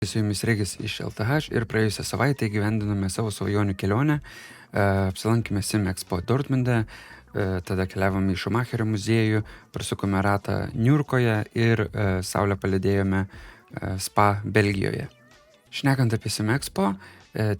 Su jumis Regis iš LTH ir praėjusią savaitę įgyvendinome savo svajonių kelionę. Apsilankėme Sim Expo Dortmunde, tada keliavome į Schumacherio muziejų, prasukome ratą Niurkoje ir saulę palydėjome spa Belgijoje. Šnekant apie Sim Expo,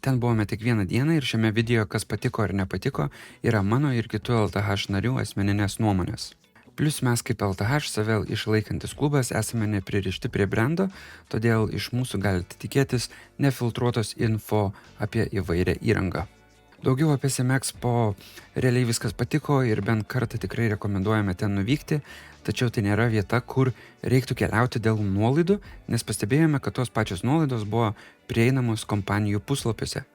ten buvome tik vieną dieną ir šiame video, kas patiko ir nepatiko, yra mano ir kitų LTH narių asmeninės nuomonės. Plius mes kaip LTH save išlaikantis klubas esame nepririšti prie brendo, todėl iš mūsų galite tikėtis nefiltruotos info apie įvairią įrangą. Daugiau apie Sim Expo realiai viskas patiko ir bent kartą tikrai rekomenduojame ten nuvykti, tačiau tai nėra vieta, kur reiktų keliauti dėl nuolaidų, nes pastebėjome, kad tos pačios nuolaidos buvo prieinamos kompanijų puslapiuose.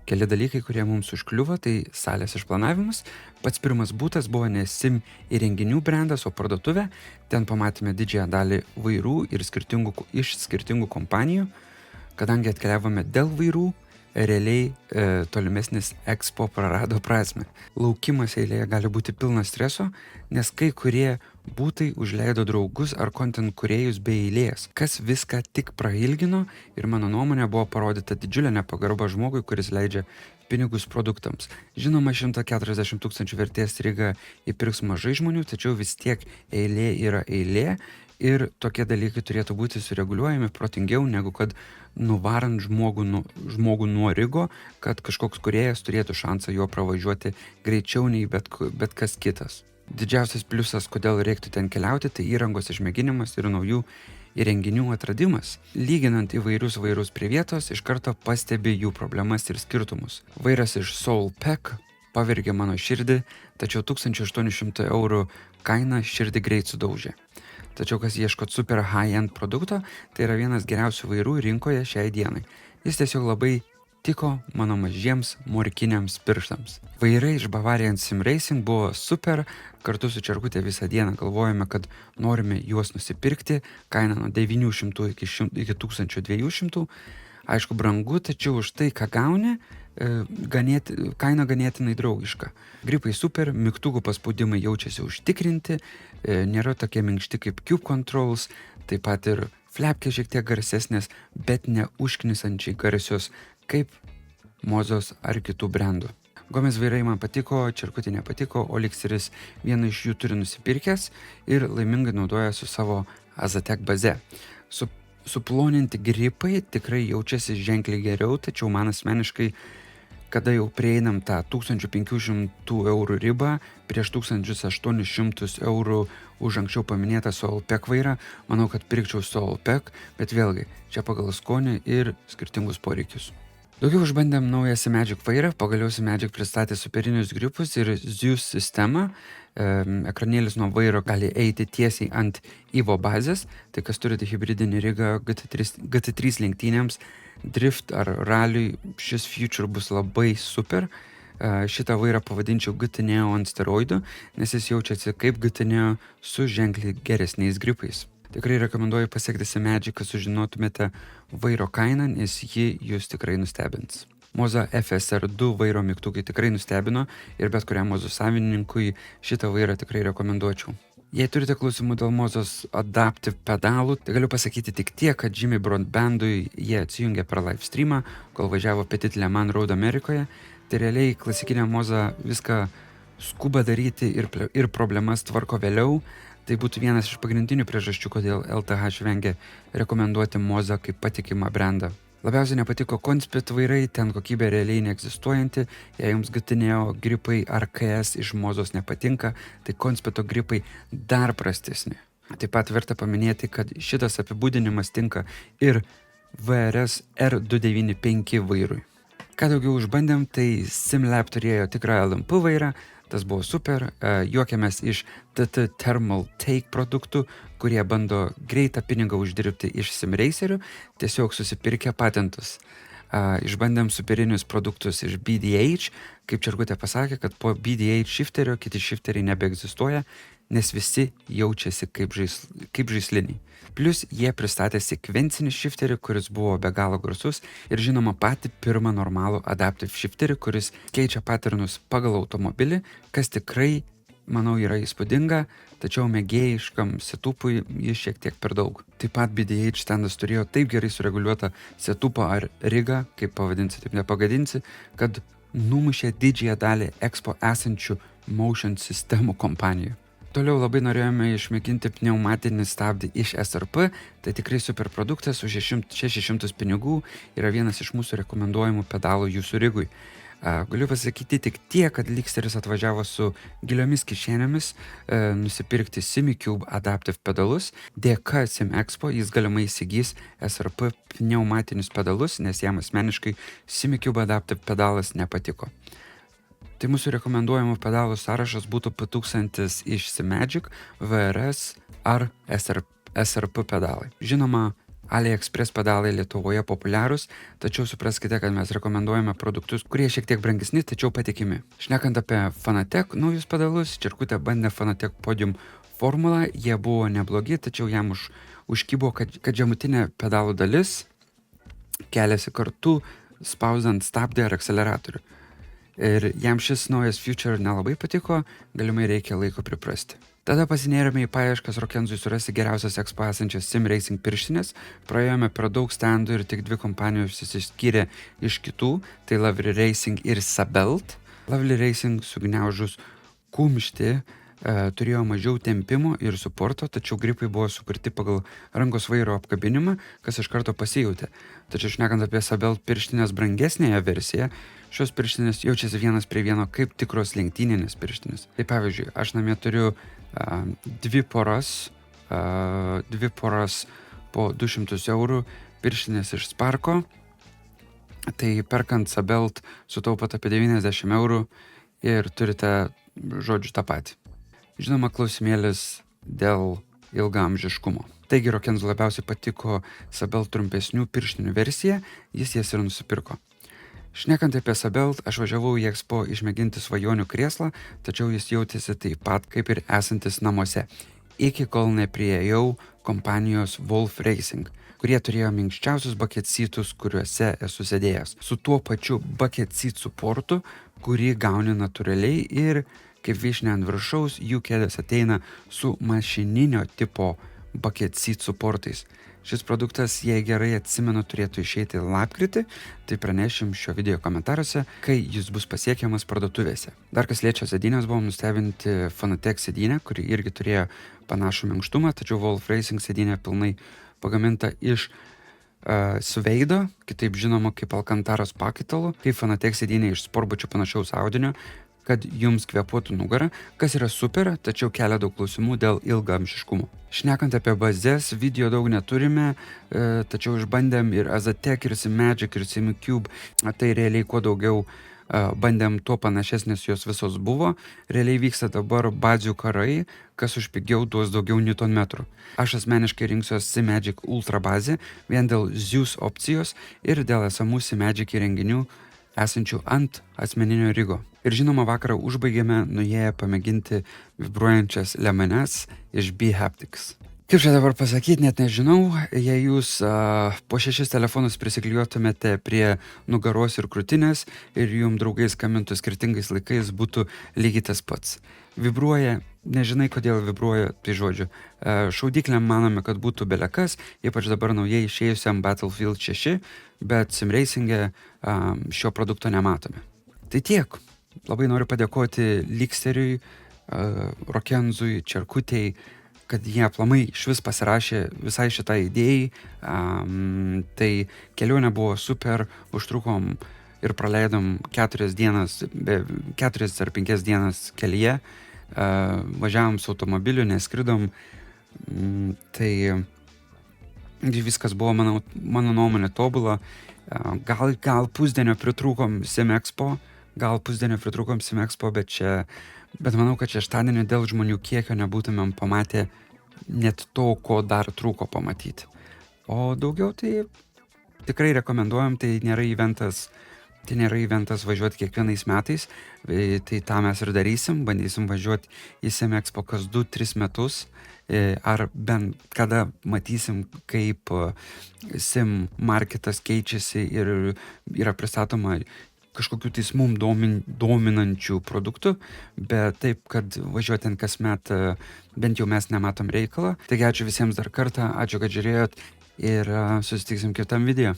Keli dalykai, kurie mums užkliuvo, tai salės išplanavimas. Pats pirmas būtas buvo ne Sim įrenginių brandas, o parduotuvė. Ten pamatėme didžiąją dalį vairų ir iš skirtingų kompanijų. Kadangi atkeliavome dėl vairų, realiai tolimesnis Expo prarado prasmę. Laukimas eilėje gali būti pilnas streso, nes kai kurie būtai užleido draugus ar content kūrėjus be eilės, kas viską tik prailgino ir mano nuomonė buvo parodyta didžiulė nepagarba žmogui, kuris leidžia pinigus produktams. Žinoma, 140 000 vertės Ryga įpirks mažai žmonių, tačiau vis tiek eilė yra eilė ir tokie dalykai turėtų būti sureguliuojami protingiau, negu kad nuvarant žmogų nuo Rygo, kad kažkoks kūrėjas turėtų šansą juo pravažiuoti greičiau nei bet kas kitas. Didžiausias pliusas, kodėl reiktų ten keliauti, tai įrangos išmėginimas ir naujų įrenginių atradimas. Lyginant įvairius vairus prie vietos, iš karto pastebi jų problemas ir skirtumus. Vairas iš Soulpack pavergė mano širdį, tačiau 1800 € kaina širdį greit sudaužė. Tačiau kas ieškot super high-end produkto, tai yra vienas geriausių vairų rinkoje šiai dienai. Jis tiesiog labai tiko mano mažiems morkiniams pirštams. Vairai iš Bavarian Sim Racing buvo super, kartu su Čerkutė visą dieną galvojame, kad norime juos nusipirkti, kaina nuo 900 iki 1200. Aišku, brangu, tačiau už tai, ką gauni, kaina ganėtinai draugiška. Gripai super, mygtukų paspaudimai jaučiasi užtikrinti, nėra tokie minkšti kaip Cube Controls, taip pat ir flepkė šiek tiek garsesnės, bet ne užknisančiai garsios kaip Mozos ar kitų brandų. Gomez vairai man patiko, Čerkutė nepatiko, o Lixiris vieną iš jų turi nusipirkęs ir laimingai naudoja su savo Azatec baze. Suploninti gripai tikrai jaučiasi ženkliai geriau, tačiau man asmeniškai, kada jau prieinam tą 1500 € ribą prieš 1800 € už anksčiau paminėtą Soulpack vairą, manau, kad pirkčiau Soulpack, bet vėlgi, čia pagal skonį ir skirtingus poreikius. Daugiau išbandėm naują Simagic vairą, pagaliau Simagic pristatė superinius gripus ir Zeus sistemą. Ekranėlis nuo vairo gali eiti tiesiai ant Evo bazės, tai kas turite hibridinį Rygą GT3 lenktynėms, drift ar raliui, šis feature bus labai super. Šitą vairą pavadinčiau GT Neo ant steroidų, nes jis jaučiasi kaip GT Neo su ženkliai geresniais gripais. Tikrai rekomenduoju pasiekti Simagic, kad sužinotumėte vairo kainą, nes ji jūs tikrai nustebins. Moza FSR2 vairo mygtukai tikrai nustebino ir bet kuriam Mozo savininkui šitą vairą tikrai rekomenduočiau. Jei turite klausimų dėl Mozos Adaptive pedalų, tai galiu pasakyti tik tiek, kad Jimmy Broadbandui jie atsijungė per live streamą, kol važiavo Petit Le Mans Road Amerikoje. Tai realiai klasikinė Moza viską skuba daryti ir problemas tvarko vėliau. Tai būtų vienas iš pagrindinių priežasčių, kodėl LTH vengia rekomenduoti Mozą kaip patikimą brandą. Labiausiai nepatiko Conspit vairai, ten kokybė realiai neegzistuojanti. Jei jums GT Neo gripai ar KS iš Mozos nepatinka, tai Conspito gripai dar prastesni. Taip pat verta paminėti, kad šitas apibūdinimas tinka ir VRS R295 vairui. Ką daugiau užbandėm, tai SimLab turėjo tikrą LMP vairą. Tas buvo super, juokiamės iš TT Thermal Take produktų, kurie bando greitą pinigą uždirbti iš simracerių, tiesiog susipirkę patentus. Išbandėm superinius produktus iš BDH, kaip Čerkutė pasakė, kad po BDH shifterio kiti shifteriai nebeegzistuoja, nes visi jaučiasi kaip žaisliniai. Plius jie pristatė sekvencinį shifterį, kuris buvo be galo garsus ir žinoma patį pirmą normalų adaptive shifterį, kuris keičia patternus pagal automobilį, kas tikrai manau, yra įspūdinga, tačiau mėgėjiškam setupui jis šiek tiek per daug. Taip pat BDH standas turėjo taip gerai sureguliuotą setupą ar rigą, kaip pavadinsi, taip nepagadinsi, kad numušė didžiąją dalį Expo esančių motion sistemų kompanijų. Toliau labai norėjome išmėginti pneumatinį stabdį iš SRP, tai tikrai super produktas, už 600 pinigų yra vienas iš mūsų rekomenduojamų pedalų jūsų rigui. Galiu pasakyti tik tiek, kad Liksteris atvažiavo su giliomis kišenėmis nusipirkti SimiCube Adaptive pedalus. Dėka SimExpo jis galimai įsigys SRP pneumatinius pedalus, nes jam asmeniškai SimiCube Adaptive pedalas nepatiko. Tai mūsų rekomenduojamų pedalų sąrašas būtų P1000 iš SimMagic, VRS ar SRP pedalai. Žinoma, AliExpress pedalai Lietuvoje populiarūs, tačiau supraskite, kad mes rekomenduojame produktus, kurie šiek tiek brangesni, tačiau patikimi. Šnekant apie Fanatec naujus pedalus, Čerkutė bandė Fanatec Podium formulą, jie buvo neblogi, tačiau jam užkibo, kad žemutinė pedalų dalis keliasi kartu spausdant stabdį ar akceleratorių. Ir jam šis naujas feature nelabai patiko, galimai reikia laiko priprasti. Tada pasinėrėme į paieškas Rokenzui surasti geriausias Expo esančias Sim Racing pirštinės, praėjome per daug standų ir tik 2 kompanijos išsiskyrė iš kitų, tai Lovely Racing ir Sabelt. Lovely Racing sugniaužus kumštį turėjo mažiau tempimo ir suporto, tačiau gripai buvo sukurti pagal rankos vairo apkabinimą, kas iš karto pasijautė. Tačiau šnekant apie Sabelt pirštinės brangesnėje versiją, šios pirštinės jaučiasi vienas prie vieno kaip tikros lenktyninės pirštinės. Tai pavyzdžiui, aš namie turiu dvi poras po 200 eurų pirštinės iš Sparko, tai perkant Sabelt sutaupot apie 90 eurų ir turite, žodžiu, tą patį. Žinoma, klausimėlis dėl ilgaamžiškumo. Taigi Rokenzui labiausiai patiko Sabelt trumpesnių pirštinių versija, jis jas ir nusipirko. Šnekant apie Sabelt, aš važiavau į Expo išmėginti svajonių krėslą, tačiau jis jautėsi taip pat kaip ir esantis namuose, iki kol nepriėjau kompanijos Wolf Racing, kurie turėjo minkščiausius bucket seatus, kuriuose esu sėdėjęs, su tuo pačiu bucket seat supportu, kurį gauni natūraliai ir kaip vyšnia ant viršaus, jų kėdės ateina su mašininio tipo bucket seat supportais. Šis produktas, jei gerai atsimenu, turėtų išeiti lapkritį, tai pranešim šio video komentaruose, kai jis bus pasiekiamas parduotuvėse. Dar kas liečia sėdynės, buvom nustebinti Fanatec sėdynę, kuri irgi turėjo panašų minkštumą, tačiau Wolf Racing sėdynė pilnai pagaminta iš suveido, kitaip žinoma kaip Alcantaros pakaitalų, kaip Fanatec sėdynė iš sportbačių panašaus audinio, kad jums kvėpuotų nugarą, kas yra super, tačiau kelia daug klausimų dėl ilgaamžiškumo. Šnekant apie bazės, video daug neturime, tačiau išbandėm ir Azatec, ir SimMagic, ir SimiCube, tai realiai kuo daugiau bandėm, tuo panašesnės jos visos buvo. Realiai vyksta dabar bazių karai, kas už pigiau duos daugiau newtonmetrų. Aš asmeniškai rinksiuos SimMagic Ultra bazę, vien dėl Zeus opcijos ir dėl esamų SimMagic įrenginių esančių ant asmeninio rigo. Ir žinoma, vakarą užbaigėme nuėję pamėginti vibruojančias lemenes iš B-Haptics. Kaip čia dabar pasakyti, net nežinau, jei jūs po 6 telefonus prisiklijuotumėte prie nugaros ir krūtinės ir jums draugai skambintų skirtingais laikais, būtų lygiai tas pats. Vibruoja, nežinai kodėl vibruoja, tai žodžiu. Šaudyklėm manome, kad būtų belekas, ypač dabar naujai išėjusiam Battlefield 6, bet SimRacing'e šio produkto nematome. Tai tiek. Labai noriu padėkoti Liksteriui, Rokenzui, Čerkutei, kad jie aplamai išvis pasirašė visai šitai idėjai. Tai kelionė buvo super, užtrukom ir praleidom 4 ar 5 dienas kelyje. Važiavom su automobiliu, neskridom. Tai viskas buvo, mano nuomonė, tobula. Gal pusdienio pritrūkom SimExpo, bet manau, kad šeštadienį dėl žmonių kiekio nebūtumėm pamatę net to, ko dar trūko pamatyti. O daugiau tai tikrai rekomenduojam, tai nėra eventas važiuoti kiekvienais metais, tai tą mes ir darysim, bandysim važiuoti į SimExpo kas 2-3 metus, ar bent kada matysim, kaip sim marketas keičiasi ir yra pristatoma kažkokių tais mum dominančių produktų, bet taip, kad važiuoti ten kasmet bent jau mes nematom reikalo. Taigi ačiū visiems dar kartą, ačiū, kad žiūrėjot ir susitiksim kitam video.